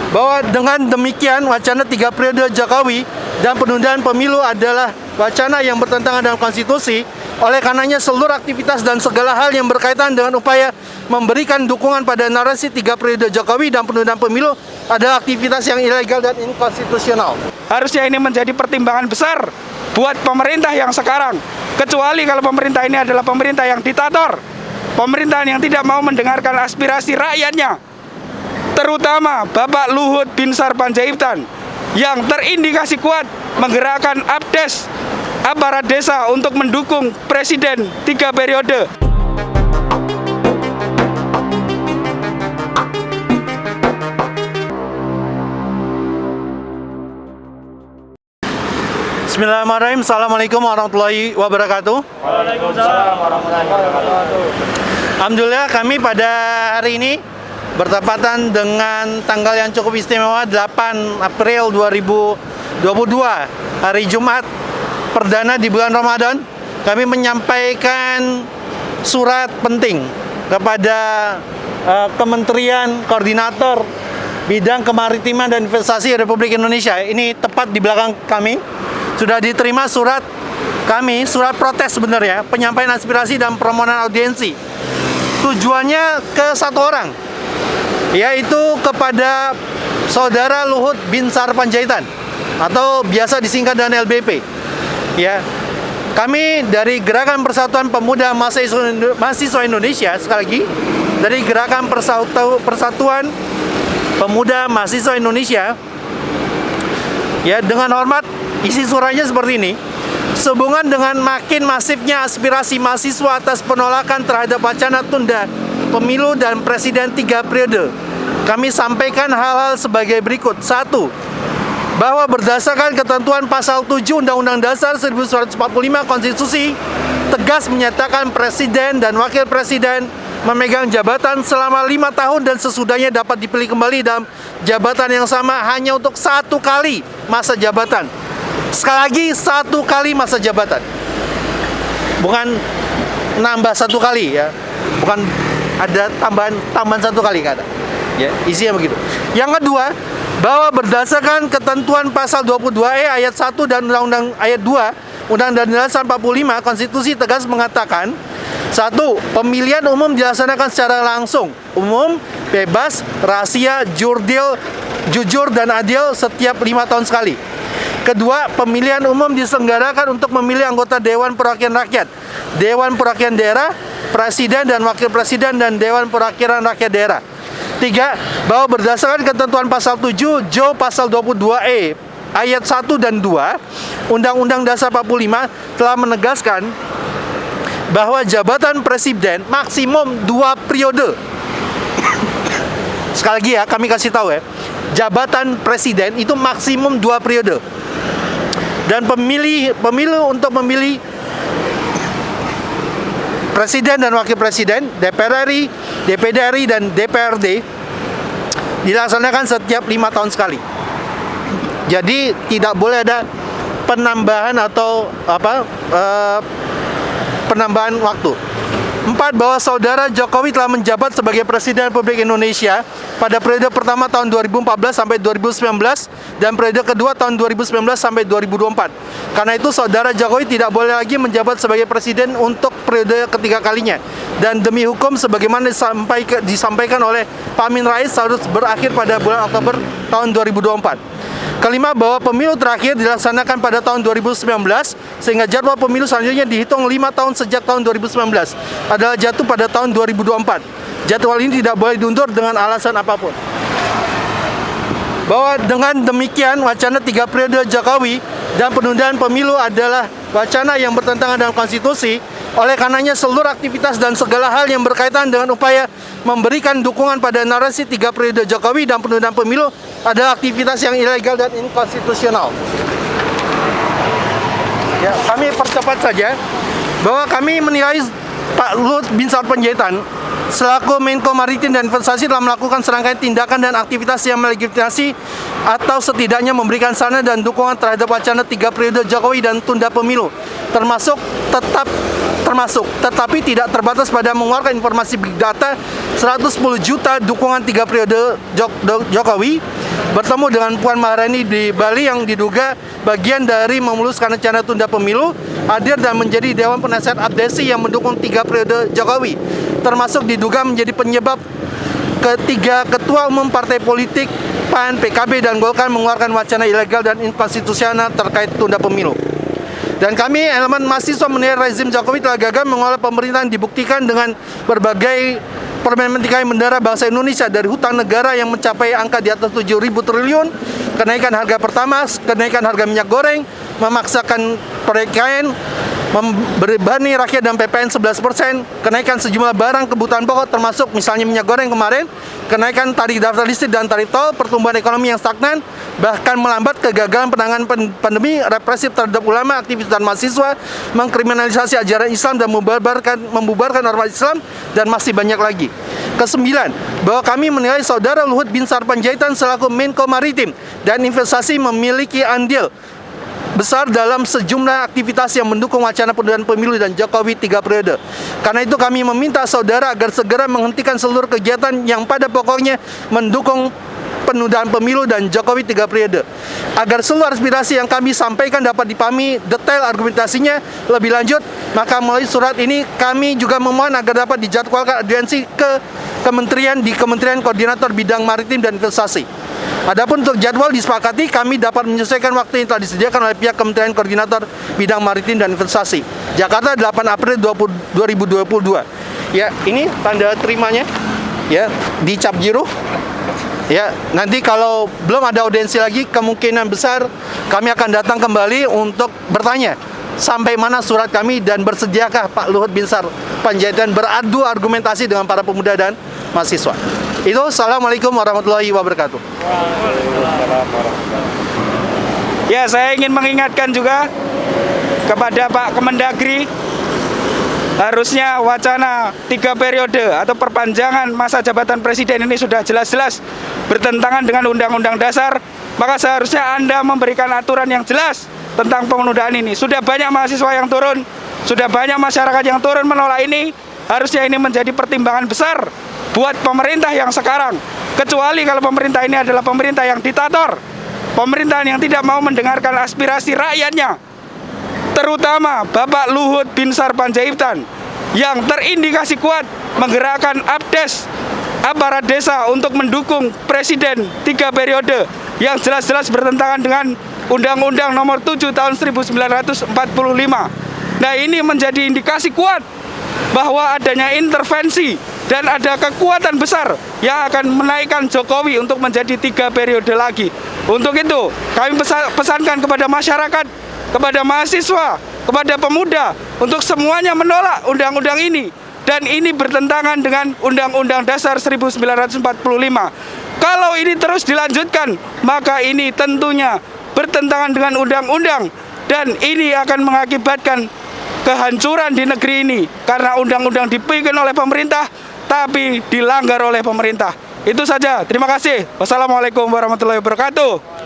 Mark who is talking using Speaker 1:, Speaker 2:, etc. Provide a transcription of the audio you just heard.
Speaker 1: bahwa dengan demikian wacana 3 periode Jokowi dan penundaan pemilu adalah wacana yang bertentangan dengan konstitusi. Oleh karenanya seluruh aktivitas dan segala hal yang berkaitan dengan upaya memberikan dukungan pada narasi 3 periode Jokowi dan penundaan pemilu adalah aktivitas yang ilegal dan inkonstitusional.
Speaker 2: Harusnya ini menjadi pertimbangan besar buat pemerintah yang sekarang. Kecuali kalau pemerintah ini adalah pemerintah yang diktator, pemerintahan yang tidak mau mendengarkan aspirasi rakyatnya. Terutama Bapak Luhut Binsar Panjaitan yang terindikasi kuat menggerakkan Abdes aparat desa untuk mendukung presiden 3 periode.
Speaker 1: Bismillahirrahmanirrahim. Assalamualaikum warahmatullahi wabarakatuh.
Speaker 3: Waalaikumsalam warahmatullahi wabarakatuh.
Speaker 1: Alhamdulillah kami pada hari ini bertepatan dengan tanggal yang cukup istimewa 8 April 2022, hari Jumat perdana di bulan Ramadan. Kami menyampaikan surat penting kepada Kementerian Koordinator Bidang Kemaritiman dan Investasi Republik Indonesia. Ini tepat di belakang kami. Sudah diterima surat kami, surat protes sebenarnya, penyampaian aspirasi dan permohonan audiensi. Tujuannya ke satu orang, yaitu kepada Saudara Luhut Binsar Panjaitan atau biasa disingkat dengan LBP. Ya, kami dari Gerakan Persatuan Pemuda Mahasiswa Indonesia, sekali lagi dari Gerakan Persatuan Pemuda Mahasiswa Indonesia, ya, dengan hormat isi suratnya seperti ini. Sehubungan dengan makin masifnya aspirasi mahasiswa atas penolakan terhadap wacana tunda pemilu dan presiden 3 periode, kami sampaikan hal-hal sebagai berikut. 1. Bahwa berdasarkan ketentuan pasal 7 Undang-Undang Dasar 1945 Konstitusi tegas menyatakan presiden dan wakil presiden memegang jabatan selama 5 tahun dan sesudahnya dapat dipilih kembali dalam jabatan yang sama hanya untuk 1 kali masa jabatan. Sekali lagi, 1 kali masa jabatan, bukan nambah 1 kali, ya, bukan ada tambahan 1 kali, nggak ada, ya, isinya begitu. Yang kedua, bahwa berdasarkan ketentuan pasal 22E ayat 1 dan Undang-Undang ayat 2 Undang-Undang Dasar 45 Konstitusi tegas mengatakan, 1. Pemilihan umum dilaksanakan secara langsung, umum, bebas, rahasia, jujur dan adil setiap 5 tahun sekali. Kedua, pemilihan umum diselenggarakan untuk memilih anggota Dewan Perwakilan Rakyat, Dewan Perwakilan Daerah, Presiden dan Wakil Presiden, dan Dewan Perwakilan Rakyat Daerah. 3. Bahwa berdasarkan ketentuan pasal 7 pasal 22E ayat 1 dan 2 Undang-Undang Dasar 45 telah menegaskan bahwa jabatan presiden maksimum 2 periode. Sekali lagi ya, kami kasih tahu ya, jabatan presiden itu maksimum 2 periode. Dan pemilu untuk memilih presiden dan wakil presiden, DPR RI, DPD RI, dan DPRD dilaksanakan setiap 5 tahun sekali. Jadi tidak boleh ada penambahan atau penambahan waktu. 4. Bahwa Saudara Jokowi telah menjabat sebagai Presiden Republik Indonesia pada periode pertama tahun 2014 sampai 2019 dan periode kedua tahun 2019 sampai 2024. Karena itu Saudara Jokowi tidak boleh lagi menjabat sebagai Presiden untuk periode ketiga kalinya. Dan demi hukum sebagaimana disampaikan oleh Pak Amin Rais harus berakhir pada bulan Oktober tahun 2024. Kelima, bahwa pemilu terakhir dilaksanakan pada tahun 2019 sehingga jadwal pemilu selanjutnya dihitung 5 tahun sejak tahun 2019 adalah jatuh pada tahun 2024. Jadwal ini tidak boleh diundur dengan alasan apapun. Bahwa dengan demikian wacana 3 periode Jokowi dan penundaan pemilu adalah wacana yang bertentangan dengan konstitusi. Oleh karenanya seluruh aktivitas dan segala hal yang berkaitan dengan upaya memberikan dukungan pada narasi 3 periode Jokowi dan penundaan pemilu adalah aktivitas yang ilegal dan inkonstitusional. Ya, kami percepat saja bahwa kami menilai Pak Luhut Binsar Panjaitan selaku Menko Maritim dan Investasi telah melakukan serangkaian tindakan dan aktivitas yang melegitimasi atau setidaknya memberikan saran dan dukungan terhadap wacana 3 periode Jokowi dan tunda pemilu, termasuk tetap termasuk, tetapi tidak terbatas pada mengeluarkan informasi big data 110 juta dukungan 3 periode Jokowi bertemu dengan Puan Maharani di Bali yang diduga bagian dari memuluskan rencana tunda pemilu, hadir dan menjadi Dewan Penasihat Abdesi yang mendukung 3 periode Jokowi, termasuk diduga menjadi penyebab ketiga ketua umum partai politik PAN, PKB, dan Golkar mengeluarkan wacana ilegal dan inkonstitusional terkait tunda pemilu. Dan kami elemen mahasiswa menilai rezim Jokowi telah gagal mengelola pemerintahan, dibuktikan dengan berbagai permen menteri bendera bangsa Indonesia, dari hutang negara yang mencapai angka di atas 7.000 triliun, kenaikan harga Pertamax, kenaikan harga minyak goreng, memaksakan proyek KN, membebani rakyat dan PPN 11%, kenaikan sejumlah barang kebutuhan pokok termasuk misalnya minyak goreng kemarin, kenaikan tarif daftar listrik dan tarif tol, pertumbuhan ekonomi yang stagnan, bahkan melambat, kegagalan penanganan pandemi, represif terhadap ulama, aktivis dan mahasiswa, mengkriminalisasi ajaran Islam dan membubarkan ormas Islam, dan masih banyak lagi. Kesembilan, bahwa kami menilai saudara Luhut Binsar Panjaitan selaku Menko Maritim dan Investasi memiliki andil besar dalam sejumlah aktivitas yang mendukung wacana penundaan pemilu dan Jokowi 3 periode. Karena itu kami meminta saudara agar segera menghentikan seluruh kegiatan yang pada pokoknya mendukung penundaan pemilu dan Jokowi 3 periode. Agar seluruh aspirasi yang kami sampaikan dapat dipahami detail argumentasinya lebih lanjut, maka melalui surat ini kami juga memohon agar dapat dijadwalkan audiensi ke kementerian di Kementerian Koordinator Bidang Maritim dan Investasi. Adapun untuk jadwal disepakati, kami dapat menyesuaikan waktu yang telah disediakan oleh pihak Kementerian Koordinator Bidang Maritim dan Investasi. Jakarta 8 April 2022. Ya, ini tanda terimanya. Ya, dicap jiru. Ya, nanti kalau belum ada audiensi lagi, kemungkinan besar kami akan datang kembali untuk bertanya sampai mana surat kami dan bersediakah Pak Luhut Binsar Panjaitan beradu argumentasi dengan para pemuda dan mahasiswa. Itu, assalamualaikum warahmatullahi wabarakatuh.
Speaker 2: Ya, saya ingin mengingatkan juga kepada Pak Kemendagri, harusnya wacana 3 periode atau perpanjangan masa jabatan presiden ini sudah jelas-jelas bertentangan dengan Undang-Undang Dasar, maka seharusnya Anda memberikan aturan yang jelas tentang penundaan ini. Sudah banyak mahasiswa yang turun, sudah banyak masyarakat yang turun menolak ini, harusnya ini menjadi pertimbangan besar buat pemerintah yang sekarang. Kecuali kalau pemerintah ini adalah pemerintah yang diktator, pemerintahan yang tidak mau mendengarkan aspirasi rakyatnya, terutama Bapak Luhut Binsar Panjaitan yang terindikasi kuat menggerakkan APDES, aparat desa, untuk mendukung presiden 3 periode yang jelas-jelas bertentangan dengan Undang-Undang Nomor 7 Tahun 1945. Nah, ini menjadi indikasi kuat bahwa adanya intervensi dan ada kekuatan besar yang akan menaikkan Jokowi untuk menjadi 3 periode lagi. Untuk itu, kami pesankan kepada masyarakat, kepada mahasiswa, kepada pemuda, untuk semuanya menolak undang-undang ini. Dan ini bertentangan dengan Undang-Undang Dasar 1945. Kalau ini terus dilanjutkan, maka ini tentunya bertentangan dengan undang-undang, dan ini akan mengakibatkan kehancuran di negeri ini, karena undang-undang dibikin oleh pemerintah tapi dilanggar oleh pemerintah. Itu saja, terima kasih. Wassalamualaikum warahmatullahi wabarakatuh.